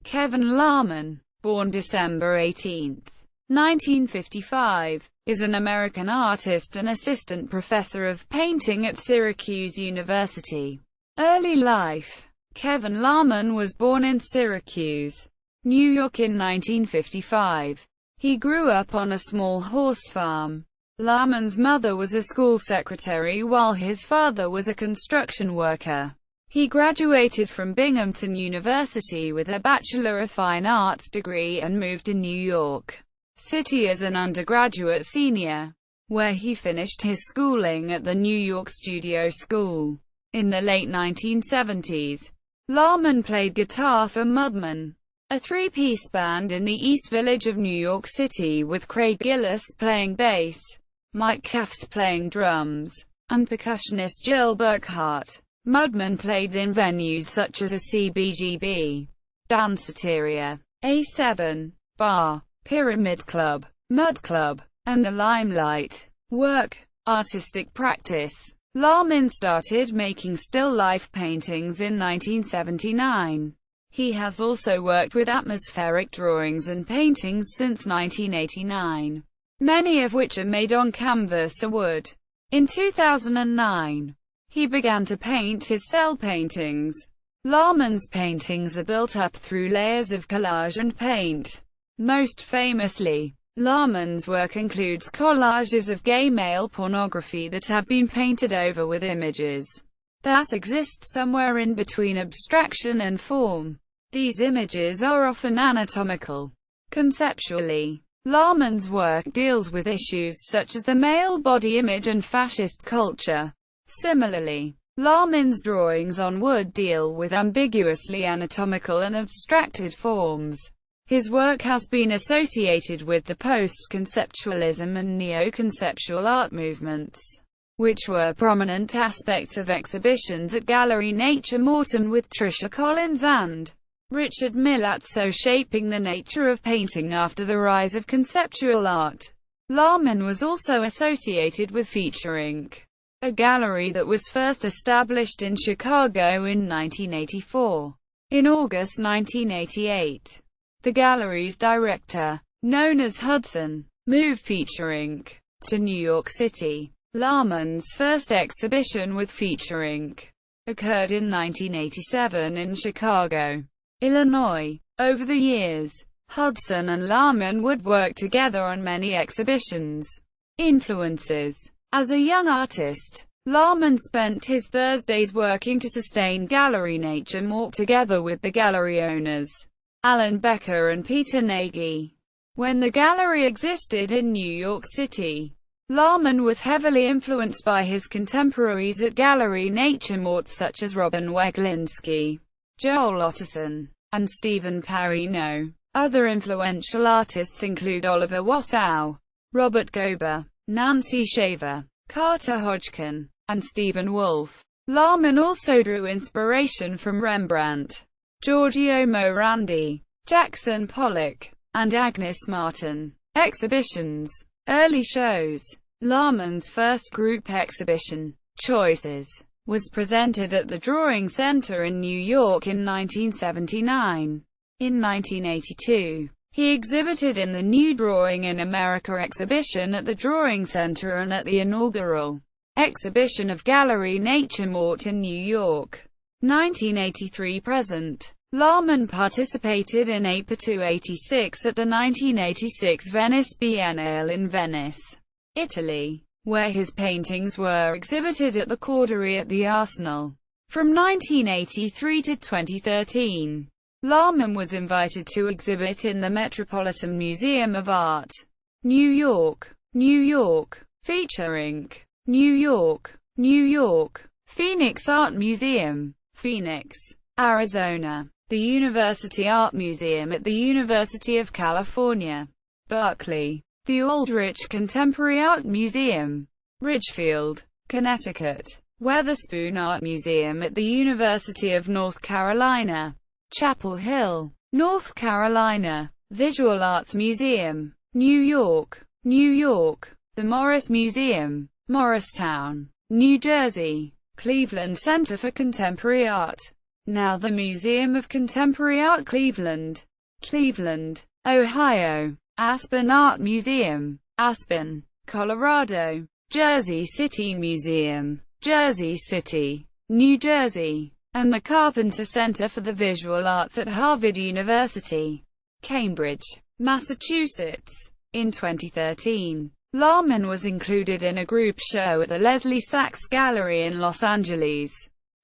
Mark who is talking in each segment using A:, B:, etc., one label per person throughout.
A: Kevin Larmon, born December 18, 1955, is an American artist and assistant professor of painting at Syracuse University. Early life. Kevin Larmon was born in Syracuse, New York in 1955. He grew up on a small horse farm. Larmon's mother was a school secretary while his father was a construction worker. He graduated from Binghamton University with a Bachelor of Fine Arts degree and moved to New York City as an undergraduate senior, where he finished his schooling at the New York Studio School. In the late 1970s, Larmon played guitar for Mudman, a three-piece band in the East Village of New York City with Craig Gillis playing bass, Mike Caffs playing drums, and percussionist Jill Burkhart. Mudman played in venues such as a CBGB, Danceteria, A7, Bar, Pyramid Club, Mud Club, and the Limelight. Work. Artistic practice. Larmon started making still-life paintings in 1979. He has also worked with atmospheric drawings and paintings since 1989, many of which are made on canvas or wood. In 2009, he began to paint his cell paintings. Larmon's paintings are built up through layers of collage and paint. Most famously, Larmon's work includes collages of gay male pornography that have been painted over with images that exist somewhere in between abstraction and form. These images are often anatomical. Conceptually, Larmon's work deals with issues such as the male body image and fascist culture. Similarly, Larmon's drawings on wood deal with ambiguously anatomical and abstracted forms. His work has been associated with the post-conceptualism and neo-conceptual art movements, which were prominent aspects of exhibitions at Gallery Nature Morton with Tricia Collins and Richard Milazzo shaping the nature of painting after the rise of conceptual art. Larmon was also associated with Feature Inc., a gallery that was first established in Chicago in 1984. In August 1988, the gallery's director, known as Hudson, moved Feature Inc. to New York City. Larmon's first exhibition with Feature Inc. occurred in 1987 in Chicago, Illinois. Over the years, Hudson and Larmon would work together on many exhibitions. Influences. As a young artist, Larmon spent his Thursdays working to sustain Gallery Nature Mort together with the gallery owners, Alan Becker and Peter Nagy. When the gallery existed in New York City, Larmon was heavily influenced by his contemporaries at Gallery Nature Mort such as Robin Weglinski, Joel Otteson, and Stephen Parino. Other influential artists include Oliver Wassow, Robert Gober, Nancy Shaver, Carter Hodgkin, and Stephen Wolfe. Larmon also drew inspiration from Rembrandt, Giorgio Morandi, Jackson Pollock, and Agnes Martin. Exhibitions. Early shows. Larmon's first group exhibition, Choices, was presented at the Drawing Center in New York in 1979. In 1982, he exhibited in the New Drawing in America exhibition at the Drawing Center and at the inaugural exhibition of Gallery Nature Mort in New York. 1983–present. Larmon participated in 8–86 at the 1986 Venice Biennale in Venice, Italy, where his paintings were exhibited at the Cordery at the Arsenal. From 1983 to 2013, Larmon was invited to exhibit in the Metropolitan Museum of Art, New York, New York, Feature Inc., New York, New York, Phoenix Art Museum, Phoenix, Arizona, the University Art Museum at the University of California, Berkeley, the Aldrich Contemporary Art Museum, Ridgefield, Connecticut, Weatherspoon Art Museum at the University of North Carolina, Chapel Hill, North Carolina, Visual Arts Museum, New York, New York, the Morris Museum, Morristown, New Jersey, Cleveland Center for Contemporary Art, now the Museum of Contemporary Art, Cleveland, Ohio. Aspen Art Museum, Aspen, Colorado. Jersey City Museum, Jersey City, New Jersey. And the Carpenter Center for the Visual Arts at Harvard University, Cambridge, Massachusetts. In 2013, Larmon was included in a group show at the Leslie Sachs Gallery in Los Angeles,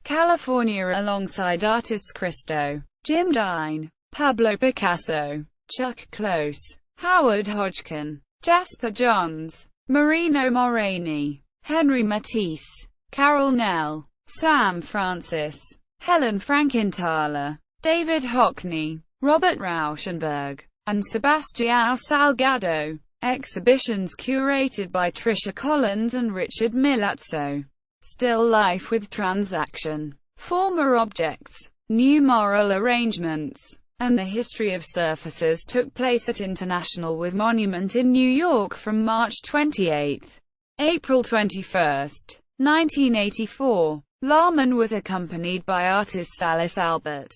A: California, alongside artists Christo, Jim Dine, Pablo Picasso, Chuck Close, Howard Hodgkin, Jasper Johns, Marino Morini, Henry Matisse, Carol Nell, Sam Francis, Helen Frankenthaler, David Hockney, Robert Rauschenberg, and Sebastião Salgado. Exhibitions curated by Tricia Collins and Richard Milazzo. Still Life with Transaction, Former Objects, New Moral Arrangements, and the History of Surfaces took place at International with Monument in New York from March 28, April 21, 1984. Larmon was accompanied by artists Alice Albert,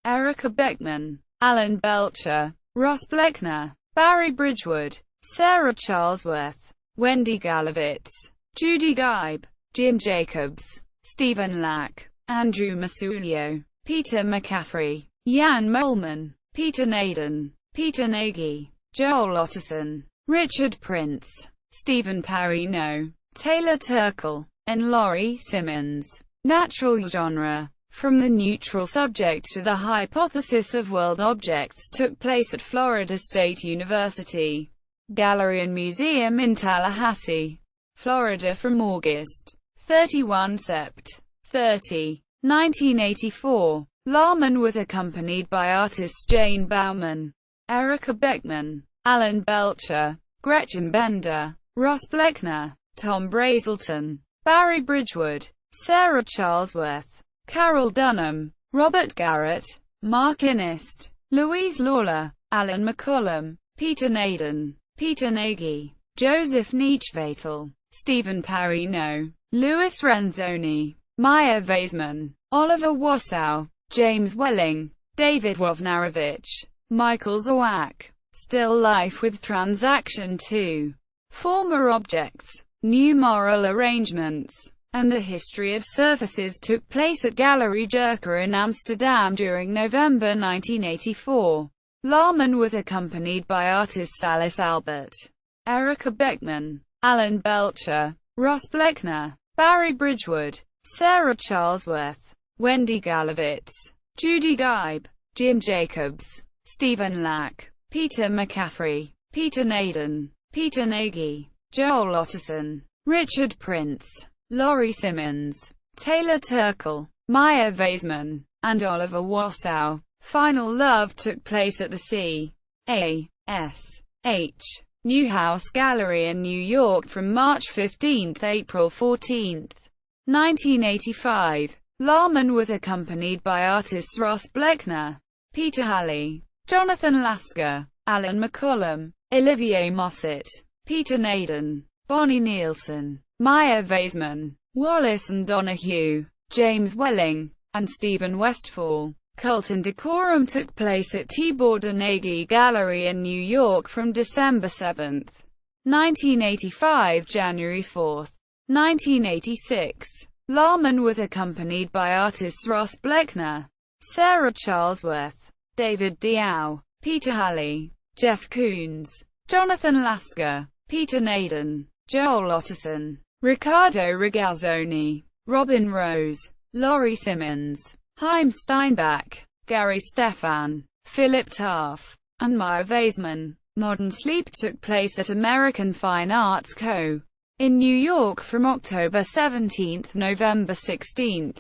A: Erica Beckman, Alan Belcher, Ross Bleckner, Barry Bridgewood, Sarah Charlesworth, Wendy Galovitz, Judy Geib, Jim Jacobs, Stephen Lack, Andrew Masulio, Peter McCaffrey, Jan Molman, Peter Naden, Peter Nagy, Joel Otterson, Richard Prince, Stephen Parino, Taylor Turkle, and Laurie Simmons. Natural genre. From the neutral subject to the hypothesis of world objects took place at Florida State University Gallery and Museum in Tallahassee, Florida from August 31 Sept. 30, 1984. Larmon was accompanied by artists Jane Bauman, Erica Beckman, Alan Belcher, Gretchen Bender, Ross Bleckner, Tom Brazelton, Barry Bridgewood, Sarah Charlesworth, Carol Dunham, Robert Garrett, Mark Innist, Louise Lawler, Alan McCollum, Peter Naden, Peter Nagy, Joseph Neechvatel, Stephen Parino, Louis Renzoni, Maya Weisman, Oliver Wassow, James Welling, David Wojnarowicz, Michael Zawak. Still Life with Transaction 2. Former Objects, New Moral Arrangements, and the History of Surfaces took place at Gallery Jerker in Amsterdam during November 1984. Larmon was accompanied by artists Alice Albert, Erica Beckman, Alan Belcher, Ross Bleckner, Barry Bridgewood, Sarah Charlesworth, Wendy Galovitz, Judy Geib, Jim Jacobs, Stephen Lack, Peter McCaffrey, Peter Naden, Peter Nagy, Joel Otterson, Richard Prince, Laurie Simmons, Taylor Turkle, Maya Weisman, and Oliver Wassow. Final Love took place at the C.A.S.H. Newhouse Gallery in New York from March 15 to April 14, 1985. Larmon was accompanied by artists Ross Bleckner, Peter Halley, Jonathan Lasker, Alan McCollum, Olivier Mossett, Peter Naden, Bonnie Nielsen, Maya Weisman, Wallace and Donahue, James Welling, and Stephen Westfall. Cult and Decorum took place at Tibor Nagy Gallery in New York from December 7, 1985 to January 4, 1986. Larmon was accompanied by artists Ross Bleckner, Sarah Charlesworth, David Diao, Peter Halley, Jeff Koons, Jonathan Lasker, Peter Naden, Joel Otterson, Riccardo Regazzoni, Robin Rose, Laurie Simmons, Chaim Steinbach, Gary Stefan, Philip Taff, and Maya Weisman. Modern Sleep took place at American Fine Arts Co. in New York from October 17 to November 16,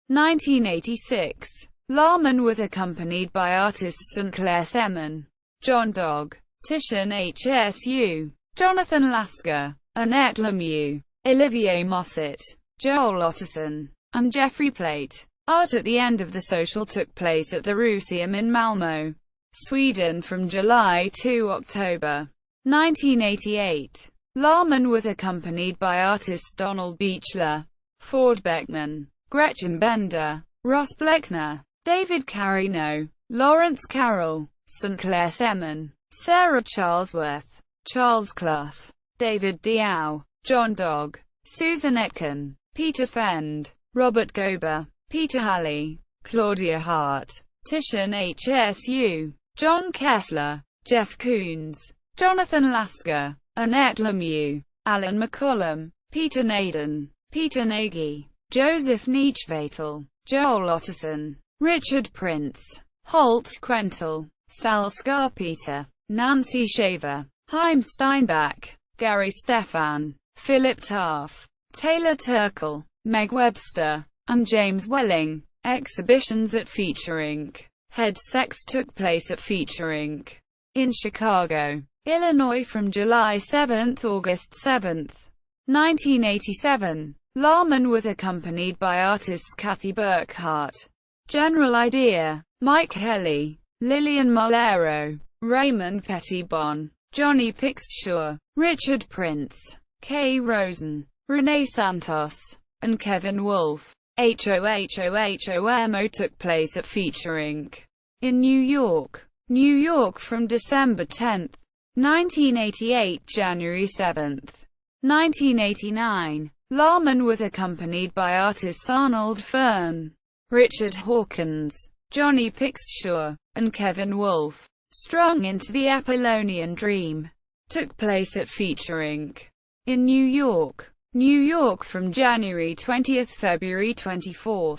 A: 1986. Larmon was accompanied by artists St. Clair Semin, John Dogg, Titian HSU, Jonathan Lasker, Annette Lemieux, Olivier Mossett, Joel Otterson, and Jeffrey Plate. Art at the End of the Social took place at the Ruseum in Malmö, Sweden from July to October 1988. Larmon was accompanied by artists Donald Beechler, Ford Beckman, Gretchen Bender, Ross Bleckner, David Carino, Lawrence Carroll, St. Clair Seaman, Sarah Charlesworth, Charles Clough, David Diao, John Dogg, Susan Etkin, Peter Fend, Robert Gober, Peter Halley, Claudia Hart, Titian HSU, John Kessler, Jeff Koons, Jonathan Lasker, Annette Lemieux, Alan McCollum, Peter Naden, Peter Nagy, Joseph Neachvatel, Joel Otterson, Richard Prince, Holt Quentel, Sal Scarpeter, Nancy Shaver, Chaim Steinbach, Gary Stephan, Philip Taff, Taylor Turkle, Meg Webster, and James Welling. Exhibitions at Feature Inc. Head Sex took place at Feature Inc. in Chicago, Illinois from July 7 to August 7, 1987. Larmon was accompanied by artists Kathy Burkhart, General Idea, Mike Helly, Lillian Molero, Raymond Pettibon, Johnny Pixshaw, Richard Prince, Kay Rosen, Renee Santos, and Kevin Wolfe. HOHOHOMO took place at Feature Inc. in New York from December 10, 1988 to January 7, 1989. Larmon was accompanied by artists Arnold Fern, Richard Hawkins, Johnny Pixshaw, and Kevin Wolfe. Strung into the Apollonian Dream took place at Feature Inc. in New York from January 20 to February 24,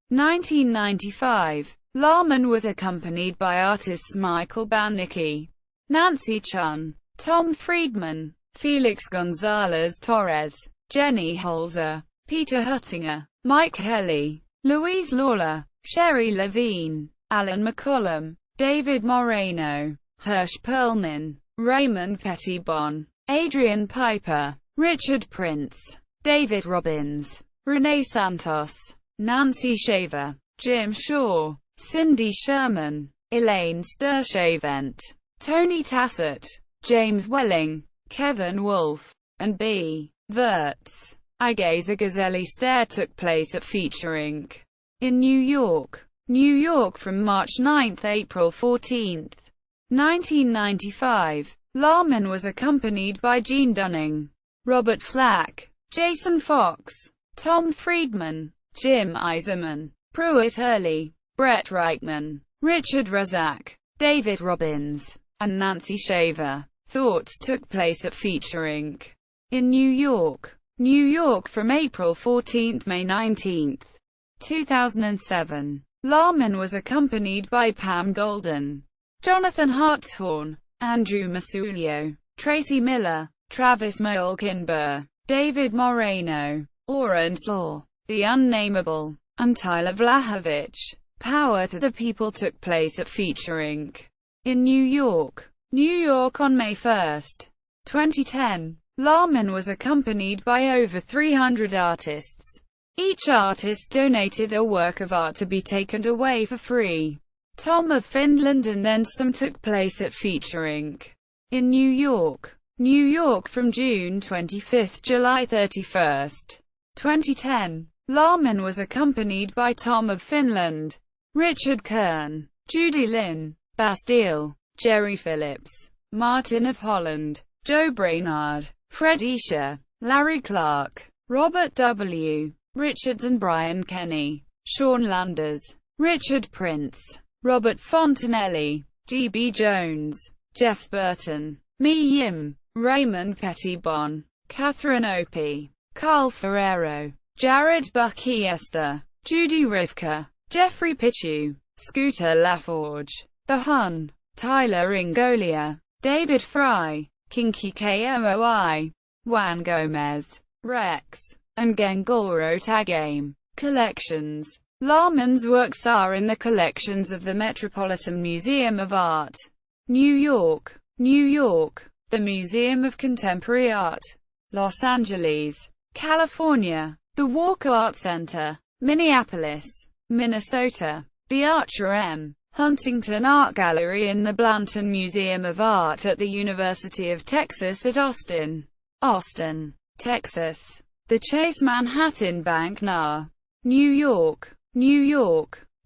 A: 1995. Larmon was accompanied by artists Michael Banicki, Nancy Chun, Tom Friedman, Felix Gonzalez Torres, Jenny Holzer, Peter Huttinger, Mike Helly, Louise Lawler, Sherry Levine, Alan McCollum, David Moreno, Hirsch Perlman, Raymond Pettibon, Adrian Piper, Richard Prince, David Robbins, Renee Santos, Nancy Shaver, Jim Shaw, Cindy Sherman, Elaine Sturchavent, Tony Tassett, James Welling, Kevin Wolfe, and B. Verts. I Gaze a Gazelle Stare took place at Feature Inc. in New York from March 9 to April 14, 1995. Larmon was accompanied by Gene Dunning, Robert Flack, Jason Fox, Tom Friedman, Jim Eiserman, Pruitt Hurley, Brett Reichman, Richard Razak, David Robbins, and Nancy Shaver. Thoughts took place at Feature Inc. in New York from April 14 to May 19, 2007. Larmon was accompanied by Pam Golden, Jonathan Hartshorn, Andrew Masulio, Tracy Miller, Travis Molkenberg, David Moreno, Oren Slaw, The Unnameable, and Tyler Vlahovic. Power to the People took place at Feature Inc. in New York on May 1, 2010. Larmon was accompanied by over 300 artists. Each artist donated a work of art to be taken away for free. Tom of Finland and Then Some took place at Feature Inc. in New York from June 25 to July 31, 2010. Larmon was accompanied by Tom of Finland, Richard Kern, Judy Lynn, Bastille, Jerry Phillips, Martin of Holland, Joe Brainard, Fred Escher, Larry Clark, Robert W. Richards and Brian Kenny, Sean Landers, Richard Prince, Robert Fontanelli, G.B. Jones, Jeff Burton, Mi Yim, Raymond Pettibon, Catherine Opie, Carl Ferrero, Jared Buckiester, Judy Rivka, Jeffrey Pichu, Scooter Laforge, The Hun, Tyler Ingolia, David Fry, Kinky Komoi, Juan Gomez, Rex, and Gengoro Tagame. Collections. Larmon's works are in the collections of the Metropolitan Museum of Art, New York, the Museum of Contemporary Art, Los Angeles, California, the Walker Art Center, Minneapolis, Minnesota, the Archer M. Huntington Art Gallery in the Blanton Museum of Art at the University of Texas at Austin, Texas, the Chase Manhattan Bank NA, New York,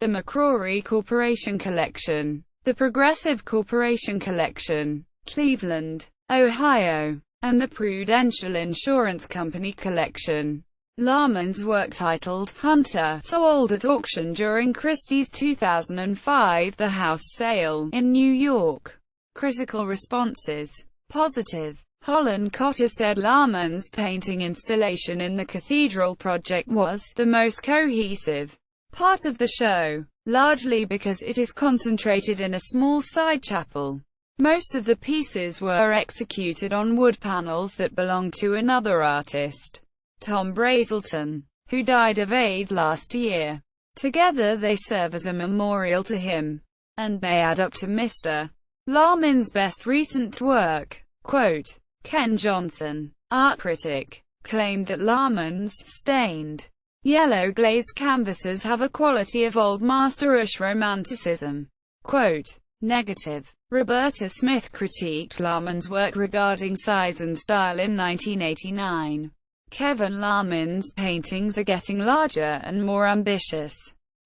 A: the McCrory Corporation Collection, the Progressive Corporation Collection, Cleveland, Ohio, and the Prudential Insurance Company Collection. Larmon's work titled Hunter sold at auction during Christie's 2005 The House sale in New York. Critical responses: positive. Holland Cotter said Larmon's painting installation in the Cathedral project was the most cohesive part of the show, largely because it is concentrated in a small side chapel. Most of the pieces were executed on wood panels that belonged to another artist, Tom Brazelton, who died of AIDS last year. Together they serve as a memorial to him, and they add up to Mr. Larmon's best recent work. Quote, Ken Johnson, art critic, claimed that Larmon's stained, yellow glazed canvases have a quality of old masterish romanticism. Quote, negative. Roberta Smith critiqued Larmon's work regarding size and style in 1989. Kevin Larmon's paintings are getting larger and more ambitious,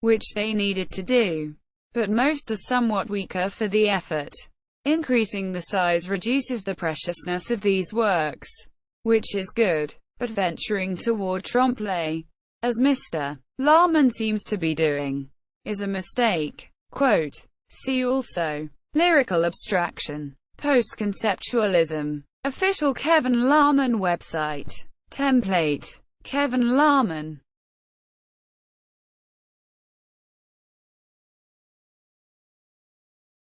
A: which they needed to do, but most are somewhat weaker for the effort. Increasing the size reduces the preciousness of these works, which is good, but venturing toward trompe-l'oeil, as Mr. Larmon seems to be doing, is a mistake. Quote, see also, lyrical abstraction, post-conceptualism, official Kevin Larmon website, template, Kevin Larmon.